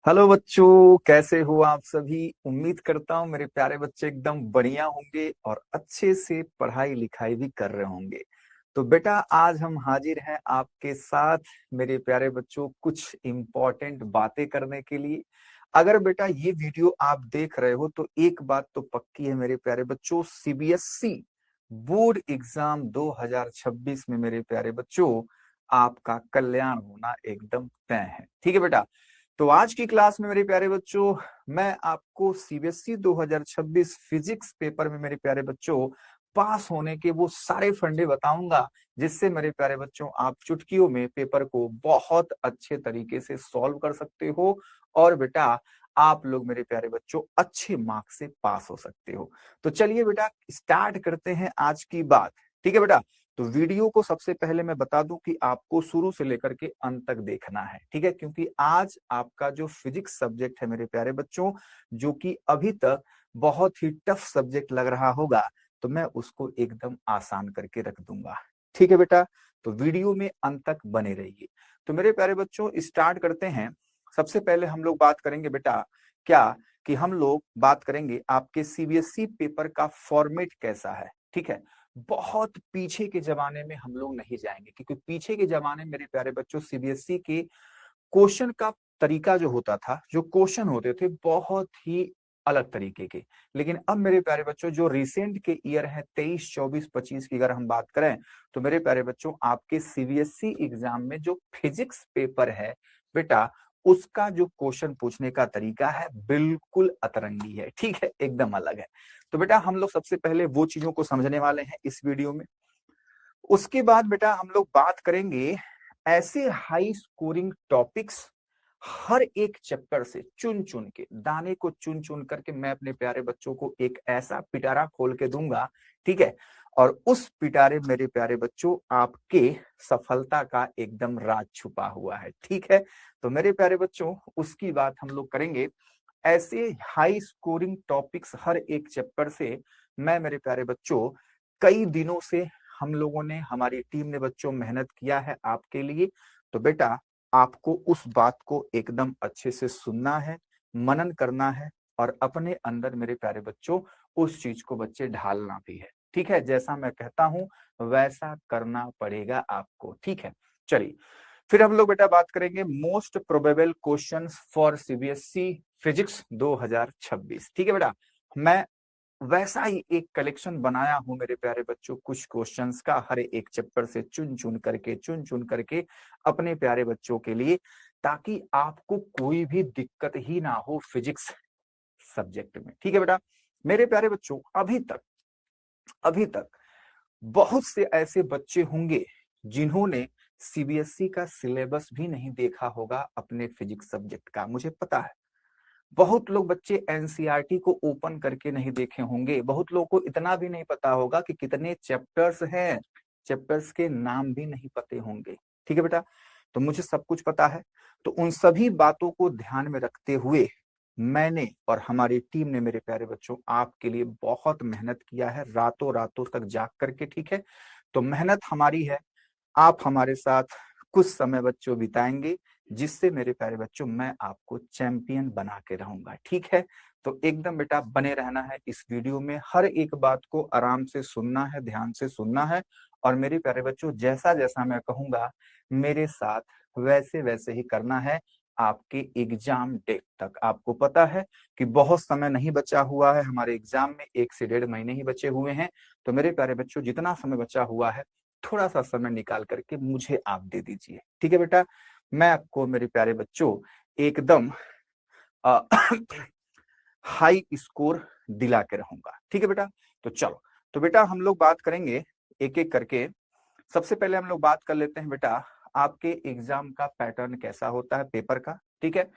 Hello बच्चों, कैसे हो आप सभी। उम्मीद करता हूँ मेरे प्यारे बच्चे एकदम बढ़िया होंगे और अच्छे से पढ़ाई लिखाई भी कर रहे होंगे। तो बेटा आज हम हाजिर हैं आपके साथ मेरे प्यारे बच्चों कुछ इम्पोर्टेंट बातें करने के लिए। अगर बेटा ये वीडियो आप देख रहे हो तो एक बात तो पक्की है मेरे प्यारे बच्चों, सीबीएसई बोर्ड एग्जाम 2026 में मेरे प्यारे बच्चों आपका कल्याण होना एकदम तय है। ठीक है बेटा। तो आज की क्लास में मेरे प्यारे बच्चों मैं आपको सीबीएसई 2026 फिजिक्स पेपर में मेरे प्यारे बच्चों पास होने के वो सारे फंडे बताऊंगा जिससे मेरे प्यारे बच्चों आप चुटकियों में पेपर को बहुत अच्छे तरीके से सॉल्व कर सकते हो और बेटा आप लोग मेरे प्यारे बच्चों अच्छे मार्क्स से पास हो सकते हो। तो चलिए बेटा स्टार्ट करते हैं आज की बात। ठीक है बेटा। तो वीडियो को सबसे पहले मैं बता दूं कि आपको शुरू से लेकर के अंत तक देखना है। ठीक है, क्योंकि आज आपका जो फिजिक्स सब्जेक्ट है मेरे प्यारे बच्चों, जो कि अभी तक बहुत ही टफ सब्जेक्ट लग रहा होगा, तो मैं उसको एकदम आसान करके रख दूंगा। ठीक है बेटा। तो वीडियो में अंत तक बने रहिए। तो मेरे प्यारे बच्चों स्टार्ट करते हैं। सबसे पहले हम लोग बात करेंगे बेटा क्या कि हम लोग बात करेंगे आपके सीबीएसई पेपर का फॉर्मेट कैसा है। ठीक है। बहुत पीछे के जमाने में हम लोग नहीं जाएंगे, क्योंकि पीछे के जमाने में मेरे प्यारे बच्चों सीबीएसई के क्वेश्चन का तरीका जो होता था, जो क्वेश्चन होते थे बहुत ही अलग तरीके के। लेकिन अब मेरे प्यारे बच्चों जो रिसेंट के ईयर है 23 24 25 की अगर हम बात करें, तो मेरे प्यारे बच्चों आपके सीबीएसई एग्जाम में जो फिजिक्स पेपर है बेटा, उसका जो क्वेश्चन पूछने का तरीका है बिल्कुल अतरंगी है। ठीक है, एकदम अलग है। तो बेटा हम लोग सबसे पहले वो चीजों को समझने वाले हैं इस वीडियो में। उसके बाद बेटा हम लोग बात करेंगे ऐसे हाई स्कोरिंग टॉपिक्स, हर एक चैप्टर से चुन चुन के दाने को चुन चुन करके मैं अपने प्यारे बच्चों को एक ऐसा पिटारा खोल के दूंगा। ठीक है। और उस पिटारे मेरे प्यारे बच्चों आपके सफलता का एकदम राज छुपा हुआ है। ठीक है। तो मेरे प्यारे बच्चों उसकी बात हम लोग करेंगे। ऐसे हाई स्कोरिंग टॉपिक्स हर एक चैप्टर से मैं मेरे प्यारे बच्चों कई दिनों से हम लोगों ने, हमारी टीम ने बच्चों मेहनत किया है आपके लिए। तो बेटा आपको उस बात को एकदम अच्छे से सुनना है, मनन करना है और अपने अंदर मेरे प्यारे बच्चों उस चीज को बच्चे ढालना भी है। ठीक है, जैसा मैं कहता हूं वैसा करना पड़ेगा आपको। ठीक है। चलिए फिर हम लोग बेटा बात करेंगे most probable questions for CBSE physics 2026। ठीक है बेटा। मैं वैसा ही एक कलेक्शन बनाया हूं मेरे प्यारे बच्चों कुछ क्वेश्चंस का, हर एक चैप्टर से चुन चुन करके अपने प्यारे बच्चों के लिए, ताकि आपको कोई भी दिक्कत ही ना हो फिजिक्स सब्जेक्ट में। ठीक है बेटा। मेरे प्यारे बच्चों अभी तक बहुत से ऐसे बच्चे होंगे जिन्होंने सीबीएसई का सिलेबस भी नहीं देखा होगा अपने फिजिक्स सब्जेक्ट का, मुझे पता है। बहुत लोग बच्चे एनसीईआरटी को ओपन करके नहीं देखे होंगे, बहुत लोगों को इतना भी नहीं पता होगा कि कितने चैप्टर्स हैं, चैप्टर्स के नाम भी नहीं पते होंगे। ठीक है बेटा। तो मुझे सब कुछ पता है। तो उन सभी बातों को ध्यान में रखते हुए मैंने और हमारी टीम ने मेरे प्यारे बच्चों आपके लिए बहुत मेहनत किया है, रातों रातों तक जाग करके। ठीक है। तो मेहनत हमारी है, आप हमारे साथ कुछ समय बच्चों बिताएंगे, जिससे मेरे प्यारे बच्चों मैं आपको चैंपियन बना के रहूंगा। ठीक है। तो एकदम बेटा बने रहना है इस वीडियो में, हर एक बात को आराम से सुनना है, ध्यान से सुनना है। और मेरे प्यारे बच्चों जैसा जैसा मैं कहूंगा मेरे साथ वैसे वैसे ही करना है। आपके एग्जाम डेट तक आपको पता है कि बहुत समय नहीं बचा हुआ है, हमारे एग्जाम में 1 से 1.5 महीने ही बचे हुए हैं। तो मेरे प्यारे बच्चों जितना समय बचा हुआ है थोड़ा सा समय निकाल करके मुझे आप दे दीजिए। ठीक है बेटा। मैं आपको मेरे प्यारे बच्चों एकदम हाई स्कोर दिला के रहूंगा। ठीक है बेटा। तो चलो, तो बेटा हम लोग बात करेंगे एक एक करके। सबसे पहले हम लोग बात कर लेते हैं बेटा आपके एग्जाम का पैटर्न कैसा होता है पेपर का। ठीक है।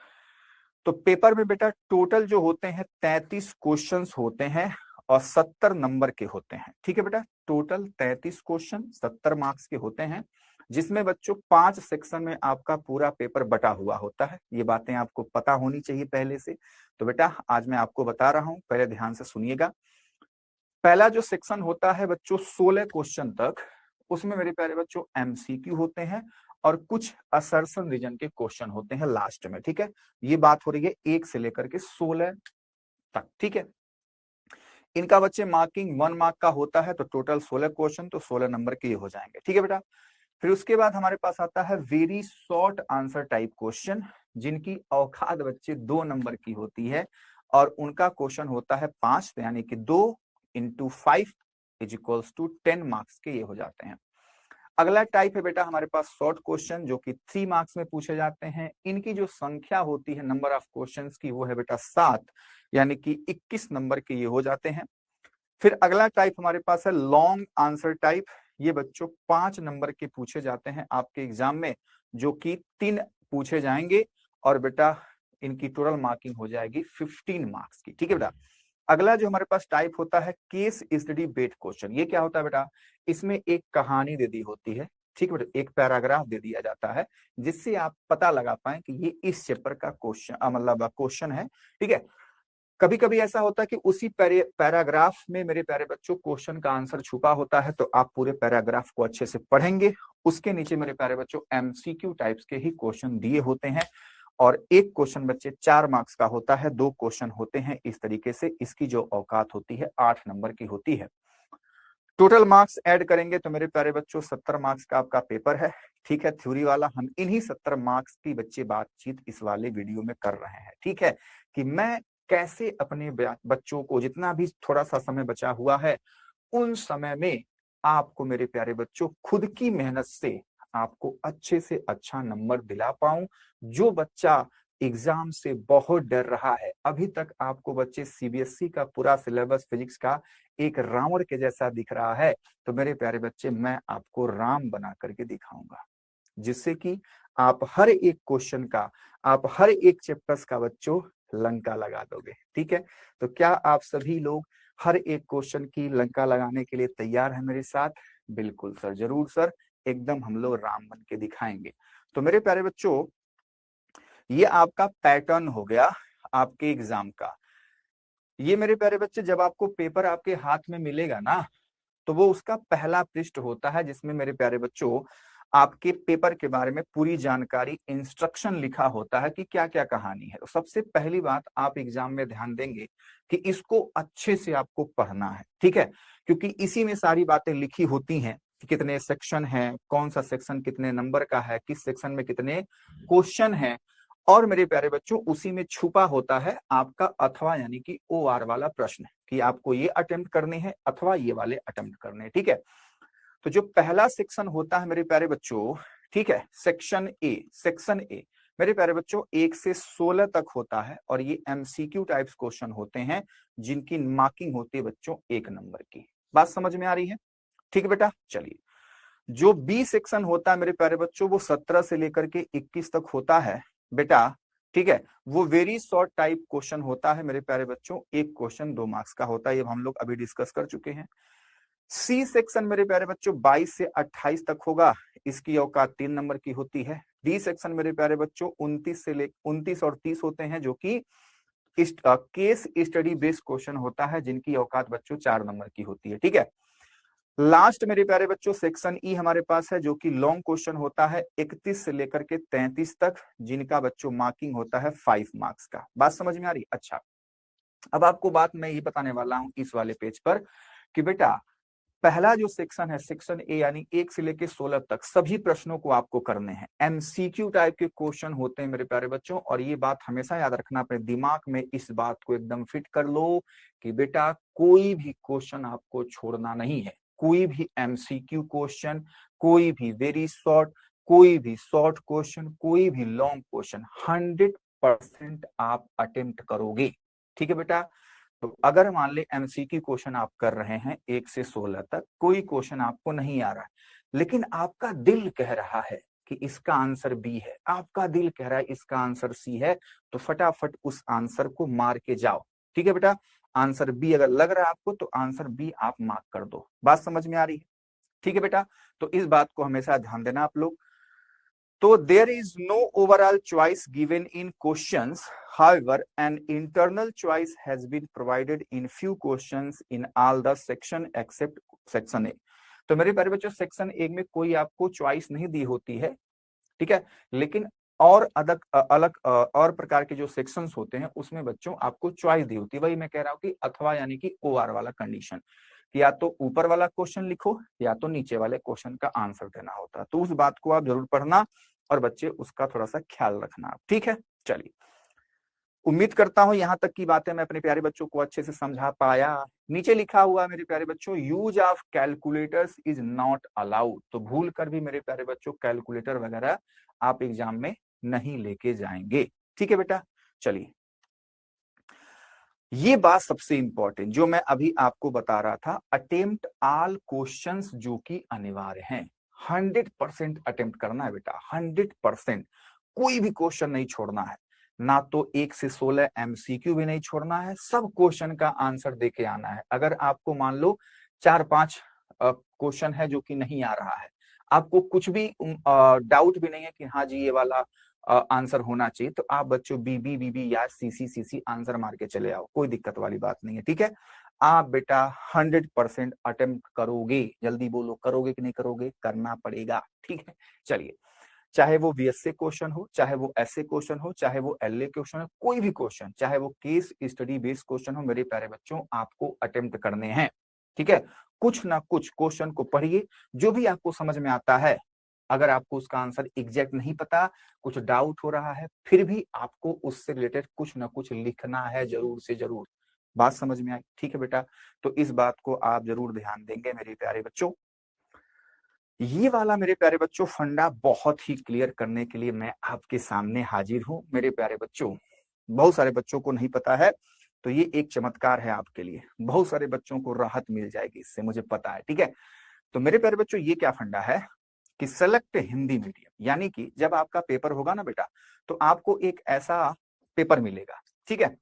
तो पेपर में बेटा टोटल जो होते हैं 33 क्वेश्चंस होते हैं और 70 नंबर के होते हैं। ठीक है बेटा। टोटल 33 क्वेश्चन 70 मार्क्स के होते हैं, जिसमें बच्चों 5 सेक्शन में आपका पूरा पेपर बटा हुआ होता है। ये बातें आपको पता होनी चाहिए पहले से। तो बेटा आज मैं आपको बता रहा हूं, पहले ध्यान से सुनिएगा। पहला जो सेक्शन होता है बच्चों 16 क्वेश्चन तक, उसमें मेरे प्यारे बच्चों एमसीक्यू होते हैं और कुछ असर्शन रीजन के क्वेश्चन होते हैं लास्ट में। ठीक है, ये बात हो रही है 1 से लेकर के 16 तक। ठीक है, इनका बच्चे मार्किंग 1 मार्क का होता है, तो टोटल 16 क्वेश्चन, तो 16 नंबर के ये हो जाएंगे। ठीक है बेटा, फिर उसके बाद हमारे पास आता है very short answer type question, जिनकी औकात बच्चे 2 नंबर की होती है और उनका क्वेश्चन होता है 5, यानी कि 2 into 5 is equals to 10 marks के ये हो जाते हैं। अगला टाइप है बेटा हमारे पास शॉर्ट क्वेश्चन, जो कि 3 मार्क्स में पूछे जाते हैं। इनकी जो संख्या होती है नंबर ऑफ क्वेश्चंस की, वो है बेटा 7, यानी कि 21 नंबर के ये हो जाते हैं। फिर अगला टाइप हमारे पास है लॉन्ग आंसर टाइप। ये बच्चों 5 नंबर के पूछे जाते हैं आपके एग्जाम में, जो कि 3 पूछे जाएंगे और बेटा इनकी टोटल मार्किंग हो जाएगी 15 मार्क्स की। ठीक है बेटा, अगला जो हमारे पास टाइप होता है केस स्टडी बेस्ड क्वेश्चन। ये क्या होता है बेटा, इसमें एक कहानी दे दी होती है। ठीक है बेटा, एक पैराग्राफ दे दिया जाता है, जिससे आप पता लगा पाए कि ये इस चैप्टर का क्वेश्चन मतलब क्वेश्चन है। ठीक है, कभी कभी ऐसा होता है कि उसी पैराग्राफ में मेरे प्यारे बच्चों क्वेश्चन का आंसर छुपा होता है, तो आप पूरे पैराग्राफ को अच्छे से पढ़ेंगे। उसके नीचे मेरे प्यारे बच्चों एमसीक्यू टाइप्स के ही क्वेश्चन दिए होते हैं और एक क्वेश्चन बच्चे 4 मार्क्स का होता है, 2 क्वेश्चन होते हैं। इस तरीके से इसकी जो औकात होती है 8 नंबर की होती है। टोटल मार्क्स ऐड करेंगे तो मेरे प्यारे बच्चों 70 मार्क्स का आपका पेपर है। ठीक है, थ्योरी वाला। हम इन्हीं 70 मार्क्स की बच्चे बातचीत इस वाले वीडियो में कर रहे हैं। ठीक है, कि मैं कैसे अपने बच्चों को, जितना भी थोड़ा सा समय बचा हुआ है, उन समय में आपको मेरे प्यारे बच्चों खुद की मेहनत से आपको अच्छे से अच्छा नंबर दिला पाऊं। जो बच्चा एग्जाम से बहुत डर रहा है, अभी तक आपको बच्चे सीबीएसई का पूरा सिलेबस फिजिक्स का एक रावण के जैसा दिख रहा है, तो मेरे प्यारे बच्चे मैं आपको राम बना करके दिखाऊंगा, जिससे कि आप हर एक क्वेश्चन का, आप हर एक चैप्टर्स का बच्चों लंका लगा दोगे। ठीक है, तो क्या आप सभी लोग हर एक क्वेश्चन की लंका लगाने के लिए तैयार है मेरे साथ? बिल्कुल सर, जरूर सर, एकदम हम लोग राम बन के दिखाएंगे। तो मेरे प्यारे बच्चों, ये आपका पैटर्न हो गया आपके एग्जाम का। ये मेरे प्यारे बच्चे जब आपको पेपर आपके हाथ में मिलेगा ना, तो वो उसका पहला पृष्ठ होता है, जिसमें मेरे प्यारे बच्चों आपके पेपर के बारे में पूरी जानकारी, इंस्ट्रक्शन लिखा होता है कि क्या क्या कहानी है। तो सबसे पहली बात आप एग्जाम में ध्यान देंगे कि इसको अच्छे से आपको पढ़ना है। ठीक है, क्योंकि इसी में सारी बातें लिखी होती हैं कि कितने सेक्शन हैं, कौन सा सेक्शन कितने नंबर का है, किस सेक्शन में कितने क्वेश्चन हैं, और मेरे प्यारे बच्चों उसी में छुपा होता है आपका अथवा, यानी कि OR वाला प्रश्न, कि आपको ये अटेम्प्ट करने हैं अथवा ये वाले अटेम्प्ट करने हैं। ठीक है, तो जो पहला सेक्शन होता है मेरे प्यारे बच्चों, ठीक है, सेक्शन ए मेरे प्यारे बच्चों 1 से 16 तक होता है और ये एमसीक्यू टाइप्स क्वेश्चन होते हैं, जिनकी मार्किंग होती है बच्चों 1 नंबर की। बात समझ में आ रही है? ठीक है बेटा, चलिए। जो बी सेक्शन होता है मेरे प्यारे बच्चों, वो 17 से लेकर के 21 तक होता है बेटा। ठीक है, वो वेरी शॉर्ट टाइप क्वेश्चन होता है मेरे प्यारे बच्चों, एक क्वेश्चन 2 मार्क्स का होता है, ये हम लोग अभी डिस्कस कर चुके हैं। सी सेक्शन मेरे प्यारे बच्चों 22 से 28 तक होगा, इसकी औकात 3 नंबर की होती है। डी सेक्शन मेरे प्यारे बच्चों 29 और 30 होते हैं, जो कि केस स्टडी बेस्ड क्वेश्चन होता है, जिनकी औकात बच्चों 4 नंबर की होती है। ठीक है, लास्ट मेरे प्यारे बच्चों सेक्शन ई हमारे पास है, जो कि लॉन्ग क्वेश्चन होता है 31 से लेकर के 33 तक, जिनका बच्चों मार्किंग होता है 5 मार्क्स का। बात समझ में आ रही? अच्छा, अब आपको बात मैं ये बताने वाला हूं इस वाले पेज पर कि बेटा पहला जो सेक्शन है, सेक्शन ए, यानी 1 से लेकर 16 तक सभी प्रश्नों को आपको करने हैं। एमसीक्यू टाइप के क्वेश्चन होते हैं मेरे प्यारे बच्चों, और ये बात हमेशा याद रखना, अपने दिमाग में इस बात को एकदम फिट कर लो कि बेटा कोई भी क्वेश्चन आपको छोड़ना नहीं है। कोई भी एमसीक्यू क्वेश्चन, कोई भी वेरी शॉर्ट, कोई भी शॉर्ट क्वेश्चन, कोई भी लॉन्ग क्वेश्चन 100% आप अटेम्प्ट करोगे। ठीक है बेटा, तो अगर मान ले एमसीक्यू क्वेश्चन आप कर रहे हैं 1 से 16 तक, कोई क्वेश्चन आपको नहीं आ रहा है, लेकिन आपका दिल कह रहा है कि इसका आंसर बी है, आपका दिल कह रहा है इसका आंसर सी है, तो फटाफट उस आंसर को मार के जाओ। ठीक है बेटा, आंसर बी अगर लग रहा है आपको, तो आंसर बी आप मार्क कर दो। बात समझ में आ रही है? ठीक है बेटा, तो इस बात को हमेशा ध्यान देना आप लोग। तो there is no overall choice given in questions. However, an internal choice has been provided in few questions in all the section except section A. तो मेरे प्यारे बच्चों सेक्शन 1 में कोई आपको चॉइस नहीं दी होती है, ठीक है। लेकिन और अलग अलग और प्रकार के जो सेक्शंस होते हैं उसमें बच्चों आपको चॉइस दी होती है। वही मैं कह रहा हूं कि अथवा यानी कि OR वाला कंडीशन, या तो ऊपर वाला क्वेश्चन लिखो या तो नीचे वाले क्वेश्चन का आंसर देना होता है। तो उस बात को आप जरूर पढ़ना और बच्चे उसका थोड़ा सा ख्याल रखना, ठीक है। चलिए, उम्मीद करता हूं यहां तक की बातें मैं अपने प्यारे बच्चों को अच्छे से समझा पाया। नीचे लिखा हुआ मेरे प्यारे बच्चों, use of calculators is not allowed. तो भूल कर भी मेरे प्यारे बच्चों कैलकुलेटर वगैरह आप एग्जाम में नहीं लेके जाएंगे, ठीक है बेटा। चलिए, ये बात सबसे इंपॉर्टेंट जो मैं अभी आपको बता रहा था, अटेम्प्ट ऑल क्वेश्चंस जो कि अनिवार्य हैं। 100% अटेम्प्ट करना है बेटा, 100%। कोई भी क्वेश्चन नहीं छोड़ना है, ना तो 1 से 16 MCQ भी नहीं छोड़ना है, सब क्वेश्चन का आंसर देके आना है। अगर आपको मान लो 4-5 क्वेश्चन है जो कि नहीं आ रहा है, आपको कुछ भी डाउट भी नहीं है कि हाँ जी ये वाला आंसर होना चाहिए, तो आप बच्चों बीबी या सीसी आंसर मार के चले आओ, कोई दिक्कत वाली बात नहीं है, ठीक है। आप बेटा 100% अटेम्प्ट करोगे, जल्दी बोलो करोगे कि नहीं करोगे, करना पड़ेगा, ठीक है। चलिए, चाहे वो VSA क्वेश्चन हो, चाहे वो ऐसे क्वेश्चन हो, चाहे वो LA क्वेश्चन हो, कोई भी क्वेश्चन, चाहे वो केस स्टडी बेस्ड क्वेश्चन हो, मेरे प्यारे बच्चों आपको अटेम्प्ट करने हैं, ठीक है। कुछ ना कुछ क्वेश्चन को पढ़िए, जो भी आपको समझ में आता है, अगर आपको उसका आंसर एग्जैक्ट नहीं पता, कुछ डाउट हो रहा है, फिर भी आपको उससे रिलेटेड कुछ ना कुछ लिखना है, जरूर से जरूर। बात समझ में आई, ठीक है बेटा। तो इस बात को आप जरूर ध्यान देंगे मेरे प्यारे बच्चों। ये वाला मेरे प्यारे बच्चों फंडा बहुत ही क्लियर करने के लिए मैं आपके सामने हाजिर हूं मेरे प्यारे बच्चों। बहुत सारे बच्चों को नहीं पता है, तो ये एक चमत्कार है आपके लिए, बहुत सारे बच्चों को राहत मिल जाएगी इससे, मुझे पता है, ठीक है। तो मेरे प्यारे बच्चों ये क्या फंडा है कि सेलेक्ट हिंदी मीडियम, यानी कि जब आपका पेपर होगा ना बेटा, तो आपको एक ऐसा पेपर मिलेगा, ठीक है।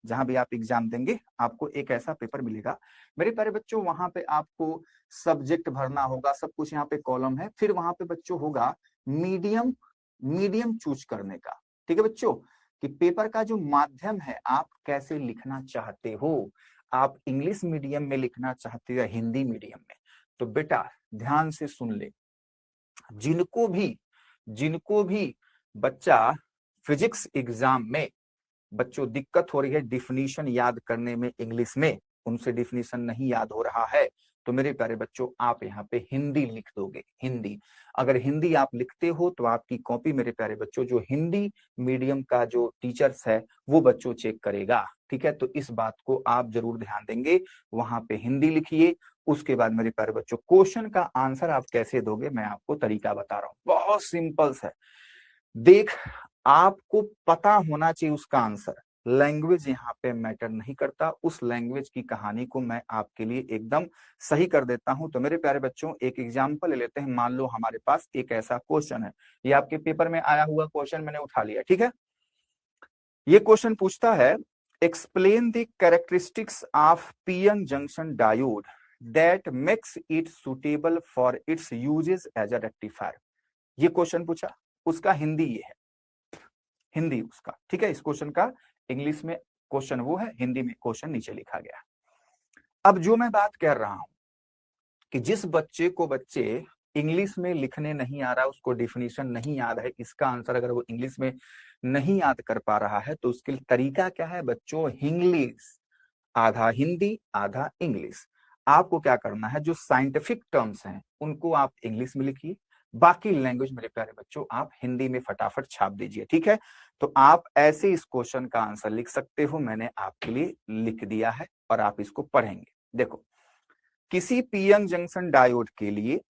जहां भी आप एग्जाम देंगे आपको एक ऐसा पेपर मिलेगा मेरे प्यारे बच्चों, वहां पे आपको सब्जेक्ट भरना होगा, सब कुछ यहाँ पे कॉलम है, फिर वहां पे बच्चों होगा मीडियम, मीडियम चूज करने का, ठीक है बच्चों। कि पेपर का जो माध्यम है आप कैसे लिखना चाहते हो, आप इंग्लिश मीडियम में लिखना चाहते हो या हिंदी मीडियम में। तो बेटा ध्यान से सुन ले, जिनको भी बच्चा फिजिक्स एग्जाम में बच्चों दिक्कत हो रही है डिफिनीशन याद करने में इंग्लिश में, उनसे डिफिनीशन नहीं याद हो रहा है, तो मेरे प्यारे बच्चों आप यहाँ पे हिंदी लिख दोगे, हिंदी। अगर हिंदी आप लिखते हो तो आपकी कॉपी मेरे प्यारे बच्चों जो हिंदी मीडियम का जो टीचर्स है वो बच्चों चेक करेगा, ठीक है। तो इस बात को आप जरूर ध्यान देंगे, वहां पे हिंदी लिखिए। उसके बाद मेरे प्यारे बच्चों क्वेश्चन का आंसर आप कैसे दोगे, मैं आपको तरीका बता रहा हूं, बहुत सिंपल है। देख, आपको पता होना चाहिए उसका आंसर, लैंग्वेज यहाँ पे मैटर नहीं करता, उस लैंग्वेज की कहानी को मैं आपके लिए एकदम सही कर देता हूं। तो मेरे प्यारे बच्चों एक एग्जांपल ले लेते हैं, मान लो हमारे पास एक ऐसा क्वेश्चन है, ये आपके पेपर में आया हुआ क्वेश्चन मैंने उठा लिया, ठीक है। ये क्वेश्चन पूछता है, explain the characteristics of PN junction diode that makes it suitable for its uses as a rectifier. ये क्वेश्चन पूछा, उसका हिंदी ये है, हिंदी उसका, ठीक है। इस क्वेश्चन का इंग्लिश में क्वेश्चन वो है, हिंदी में क्वेश्चन नीचे लिखा गया। अब जो मैं बात कर रहा हूं कि जिस बच्चे को बच्चे इंग्लिश में लिखने नहीं आ रहा, उसको डिफिनीशन नहीं याद है, इसका आंसर अगर वो इंग्लिश में नहीं याद कर पा रहा है, तो उसके लिए तरीका क्या है बच्चों, इंग्लिश, आधा हिंदी आधा इंग्लिश। आपको क्या करना है, जो साइंटिफिक टर्म्स हैं उनको आप इंग्लिश में लिखिए, बाकी लैंग्वेज मेरे प्यारे बच्चों आप हिंदी में फटाफट छाप दीजिए, ठीक है। तो आप ऐसे इस क्वेश्चन का आंसर लिख सकते हो, मैंने आपके लिए लिख दिया है और आप इसको पढ़ेंगे। देखो, किसी पीएन जंक्शन डायोड के लिए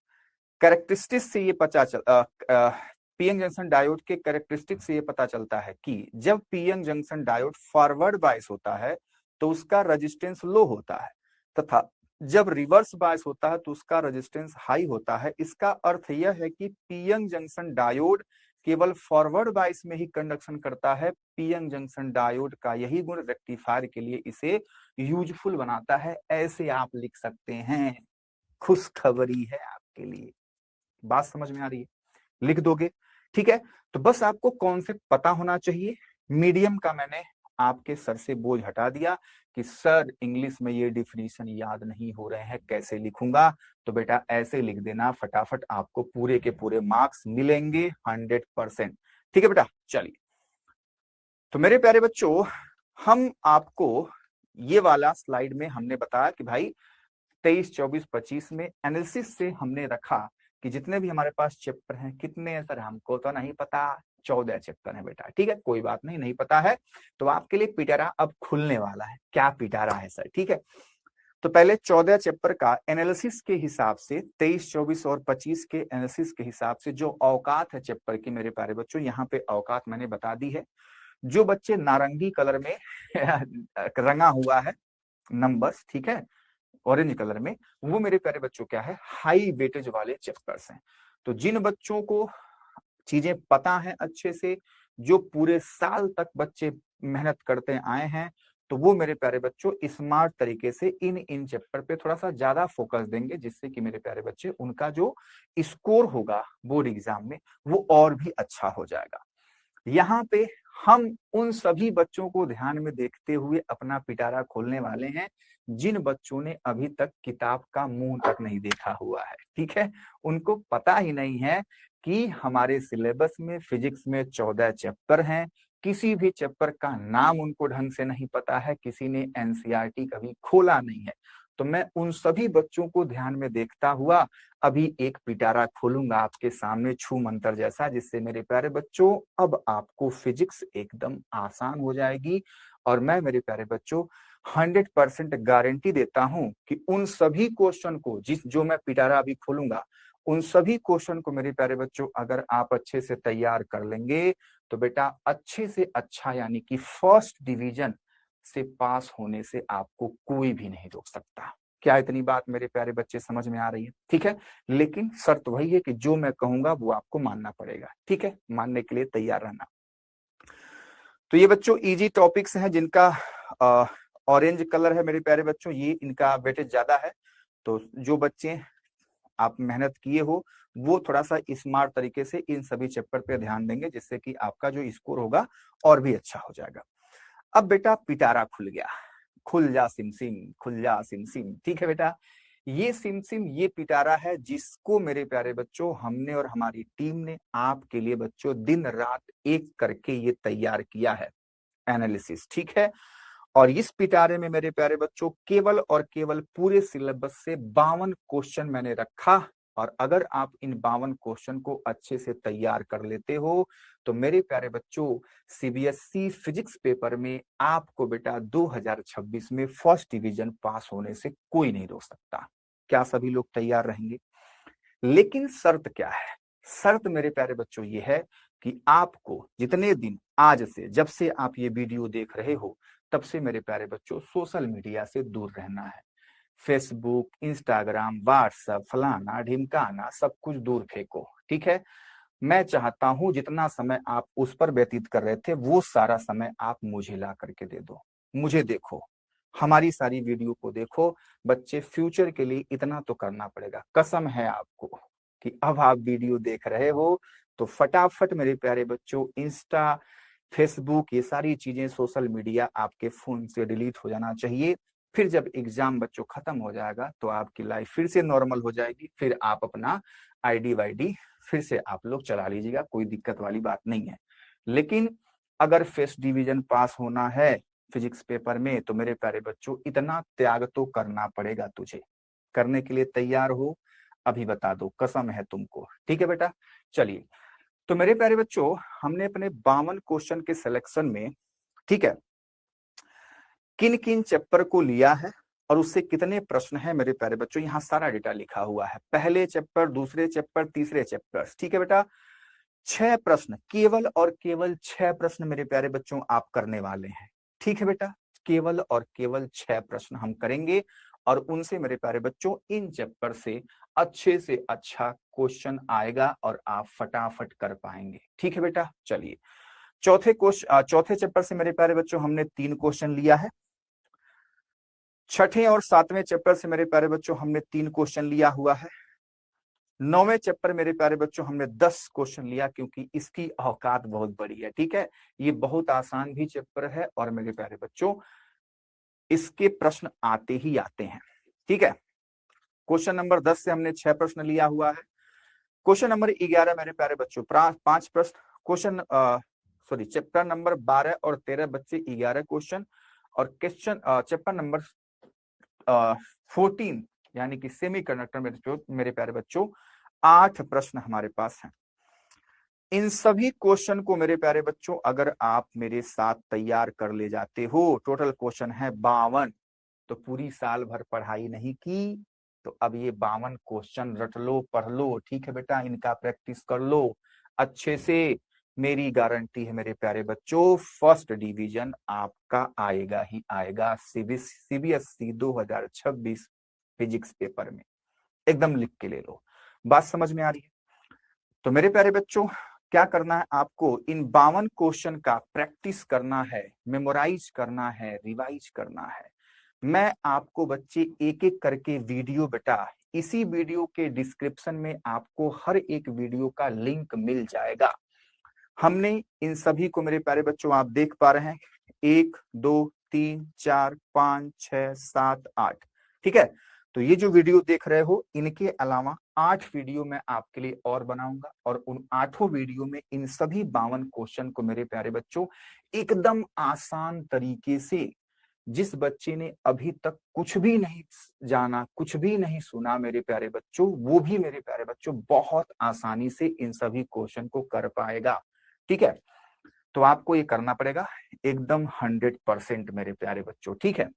कैरेक्टरिस्टिक्स से ये पता चल पीएन जंक्शन डायोड के कैरेक्टरिस्टिक्स से ये पता चलता है कि जब PN junction diode forward bias होता है तो उसका रेजिस्टेंस लो होता है, तथा जब रिवर्स बायस होता है तो उसका रेजिस्टेंस हाई होता है। इसका अर्थ यह है कि पीएन जंक्शन डायोड केवल फॉरवर्ड बायस में ही कंडक्शन करता है। पीएन जंक्शन डायोड का यही गुण रेक्टिफायर के लिए इसे यूजफुल बनाता है, ऐसे आप लिख सकते हैं। खुशखबरी है आपके लिए, बात समझ में आ रही है, लिख दोगे, ठीक है। तो बस आपको कॉन्सेप्ट पता होना चाहिए। मीडियम का मैंने आपके सर से बोझ हटा दिया कि सर इंग्लिश में ये डिफिनीशन याद नहीं हो रहे हैं, कैसे लिखूंगा, तो बेटा ऐसे लिख देना फटाफट, आपको पूरे के पूरे मार्क्स मिलेंगे 100%। ठीक है बेटा, चलिए। तो मेरे प्यारे बच्चों, हम आपको ये वाला स्लाइड में हमने बताया कि भाई 23, 24, 25 में एनालिसिस से हमने रखा कि जितने भी हमारे पास चैप्टर हैं, कितने हैं सर हमको तो नहीं पता, 14 चैप्टर है बेटा। ठीक है, कोई बात नहीं, नहीं पता है तो आपके लिए पिटारा अब खुलने वाला है। क्या पिटारा है सर? ठीक है, तो पहले 14 चैप्टर का एनालिसिस के हिसाब से, 23, 24 और 25 के एनालिसिस के हिसाब से जो औकात है चैप्टर की मेरे प्यारे बच्चों, यहाँ पे औकात मैंने बता दी है। जो बच्चे नारंगी कलर में रंगा हुआ है नंबर्स, ठीक है, ऑरेंज कलर में, वो मेरे प्यारे बच्चों क्या है, हाई वेटेज वाले चैप्टर्स हैं। तो जिन बच्चों को चीजें पता है अच्छे से, जो पूरे साल तक बच्चे मेहनत करते आए हैं, तो वो मेरे प्यारे बच्चों स्मार्ट तरीके से इन चैप्टर पे थोड़ा सा ज्यादा फोकस देंगे, जिससे कि मेरे प्यारे बच्चे उनका जो स्कोर होगा बोर्ड एग्जाम में वो और भी अच्छा हो जाएगा। यहाँ पे हम उन सभी बच्चों को ध्यान में देखते हुए अपना पिटारा खोलने वाले हैं जिन बच्चों ने अभी तक किताब का मुंह तक नहीं देखा हुआ है। ठीक है, उनको पता ही नहीं है कि हमारे सिलेबस में फिजिक्स में 14 चैप्टर हैं, किसी भी चैप्टर का नाम उनको ढंग से नहीं पता है, किसी ने एनसीईआरटी कभी खोला नहीं है। तो मैं उन सभी बच्चों को ध्यान में देखता हुआ अभी एक पिटारा खोलूंगा आपके सामने छू मंतर जैसा, जिससे मेरे प्यारे बच्चों अब आपको फिजिक्स एकदम आसान हो जाएगी। और मैं मेरे प्यारे बच्चों 100% गारंटी देता हूं कि उन सभी क्वेश्चन को जो मैं पिटारा अभी खोलूंगा, उन सभी क्वेश्चन को मेरे प्यारे बच्चों अगर आप अच्छे से तैयार कर लेंगे तो बेटा अच्छे से अच्छा यानी कि फर्स्ट डिवीजन से पास होने से आपको कोई भी नहीं रोक सकता। क्या इतनी बात मेरे प्यारे बच्चे समझ में आ रही है? ठीक है, लेकिन शर्त वही है कि जो मैं कहूंगा वो आपको मानना पड़ेगा। ठीक है, मानने के लिए तैयार रहना। तो ये बच्चों इजी टॉपिक्स हैं जिनका ऑरेंज कलर है मेरे प्यारे बच्चों, ये इनका वेटेज ज्यादा है। तो जो बच्चे आप मेहनत किए हो वो थोड़ा सा स्मार्ट तरीके से इन सभी चैप्टर पे ध्यान देंगे, जिससे कि आपका जो स्कोर होगा और भी अच्छा हो जाएगा। अब बेटा पिटारा खुल गया, खुल जा सिमसिम, खुल जा सिमसिम। ठीक है बेटा, ये सिमसिम ये पिटारा है जिसको मेरे प्यारे बच्चों हमने और हमारी टीम ने आपके लिए बच्चों दिन रात एक करके ये तैयार किया है एनालिसिस। ठीक है, और इस पिटारे में मेरे प्यारे बच्चों केवल और केवल पूरे सिलेबस से 52 क्वेश्चन मैंने रखा। और अगर आप इन 52 क्वेश्चन को अच्छे से तैयार कर लेते हो तो मेरे प्यारे बच्चों सीबीएसई फिजिक्स पेपर में आपको बेटा 2026 में फर्स्ट डिवीजन पास होने से कोई नहीं रोक सकता। क्या सभी लोग तैयार रहेंगे? लेकिन शर्त क्या है? शर्त मेरे प्यारे बच्चों ये है कि आपको जितने दिन आज से, जब से आप ये वीडियो देख रहे हो तब से मेरे प्यारे बच्चों सोशल मीडिया से दूर रहना है। फेसबुक, इंस्टाग्राम, व्हाट्सएप, फलाना ढिमकाना सब कुछ दूर फेंको। ठीक है, मैं चाहता हूं जितना समय आप उस पर व्यतीत कर रहे थे वो सारा समय आप मुझे ला करके दे दो। मुझे देखो, हमारी सारी वीडियो को देखो। बच्चे फ्यूचर के लिए इतना तो करना पड़ेगा, कसम है आपको कि अब आप वीडियो देख रहे हो तो फटाफट मेरे प्यारे बच्चों इंस्टा, फेसबुक, ये सारी चीजें सोशल मीडिया आपके फोन से डिलीट हो जाना चाहिए। फिर जब एग्जाम बच्चों खत्म हो जाएगा तो आपकी लाइफ फिर से नॉर्मल हो जाएगी, फिर आप अपना आईडी वाईडी फिर से आप लोग चला लीजिएगा, कोई दिक्कत वाली बात नहीं है। लेकिन अगर फर्स्ट डिवीजन पास होना है फिजिक्स पेपर में तो मेरे प्यारे बच्चों इतना त्याग तो करना पड़ेगा तुझे। करने के लिए तैयार हो? अभी बता दो, कसम है तुमको। ठीक है बेटा, चलिए। तो मेरे प्यारे बच्चों हमने अपने 52 क्वेश्चन के सिलेक्शन में, ठीक है, किन किन चैप्टर को लिया है और उससे कितने प्रश्न है मेरे प्यारे बच्चों, यहाँ सारा डेटा लिखा हुआ है। पहले चैप्टर, दूसरे चैप्टर, तीसरे चैप्टर। ठीक है बेटा, 6 प्रश्न, केवल और केवल 6 प्रश्न मेरे प्यारे बच्चों आप करने वाले हैं। ठीक है बेटा, केवल और केवल 6 प्रश्न हम करेंगे और उनसे मेरे प्यारे बच्चों इन चैप्टर से अच्छे से अच्छा क्वेश्चन आएगा और आप फटाफट कर पाएंगे। ठीक है बेटा, चलिए। चौथे चैप्टर से मेरे प्यारे बच्चों हमने 3 क्वेश्चन लिया है। छठे और 7वें चैप्टर से मेरे प्यारे बच्चों हमने 3 क्वेश्चन लिया हुआ है। 9वें चैप्टर मेरे प्यारे बच्चों हमने 10 क्वेश्चन लिया, क्योंकि इसकी औकात बहुत बड़ी है। ठीक है, ये बहुत आसान भी चैप्टर है और मेरे प्यारे बच्चों इसके प्रश्न आते ही आते हैं। ठीक है, क्वेश्चन नंबर 10 से हमने 6 प्रश्न लिया हुआ है। क्वेश्चन नंबर 11 मेरे प्यारे बच्चों 5 प्रश्न। क्वेश्चन सॉरी चैप्टर नंबर 12 और 13 बच्चे 11 क्वेश्चन, और क्वेश्चन चैप्टर नंबर 14 यानी कि सेमी कंडक्टर मेरे प्यारे बच्चों 8 प्रश्न हमारे पास हैं। इन सभी क्वेश्चन को मेरे प्यारे बच्चों अगर आप मेरे साथ तैयार कर ले जाते हो, टोटल क्वेश्चन है 52, तो पूरी साल भर पढ़ाई नहीं की तो अब ये 52 क्वेश्चन रट लो, पढ़ लो। ठीक है बेटा, इनका प्रैक्टिस कर लो अच्छे से। मेरी गारंटी है मेरे प्यारे बच्चों, फर्स्ट डिवीजन आपका आएगा ही आएगा सीबीएसई 2026 फिजिक्स पेपर में। एकदम लिख के ले लो। बात समझ में आ रही है? तो मेरे प्यारे बच्चों क्या करना है आपको, इन 52 क्वेश्चन का प्रैक्टिस करना है, मेमोराइज करना है, रिवाइज करना है। मैं आपको बच्चे एक एक करके वीडियो, बेटा इसी वीडियो के डिस्क्रिप्शन में आपको हर एक वीडियो का लिंक मिल जाएगा। हमने इन सभी को मेरे प्यारे बच्चों आप देख पा रहे हैं, 1 2 3 4 5 6 7 8। ठीक है, तो ये जो वीडियो देख रहे हो इनके अलावा 8 वीडियो मैं आपके लिए और बनाऊंगा, और उन 8 वीडियो में इन सभी 52 क्वेश्चन को मेरे प्यारे बच्चों एकदम आसान तरीके से, जिस बच्चे ने अभी तक कुछ भी नहीं जाना, कुछ भी नहीं सुना मेरे प्यारे बच्चों, वो भी मेरे प्यारे बच्चों बहुत आसानी से इन सभी क्वेश्चन को कर पाएगा। ठीक है, तो आपको ये करना पड़ेगा एकदम 100% मेरे प्यारे बच्चों। ठीक है,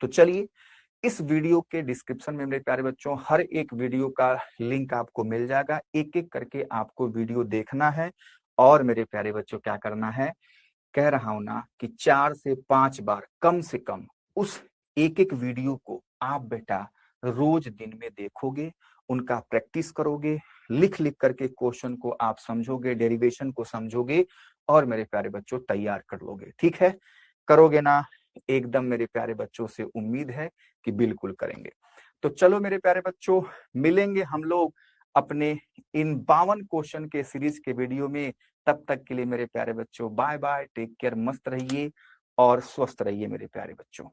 तो चलिए इस वीडियो के डिस्क्रिप्शन में मेरे प्यारे बच्चों हर एक वीडियो का लिंक आपको मिल जाएगा। एक एक करके आपको वीडियो देखना है, और मेरे प्यारे बच्चों क्या करना है, कह रहा हूं ना कि 4 से 5 बार कम से कम उस एक एक वीडियो को आप बेटा रोज दिन में देखोगे, उनका प्रैक्टिस करोगे, लिख लिख करके क्वेश्चन को आप समझोगे, डेरिवेशन को समझोगे, और मेरे प्यारे बच्चों तैयार कर लोगे। ठीक है, करोगे ना? एकदम मेरे प्यारे बच्चों से उम्मीद है कि बिल्कुल करेंगे। तो चलो मेरे प्यारे बच्चों, मिलेंगे हम लोग अपने इन 52 क्वेश्चन के सीरीज के वीडियो में। तब तक के लिए मेरे प्यारे बच्चों बाय बाय, टेक केयर, मस्त रहिए और स्वस्थ रहिए मेरे प्यारे बच्चों।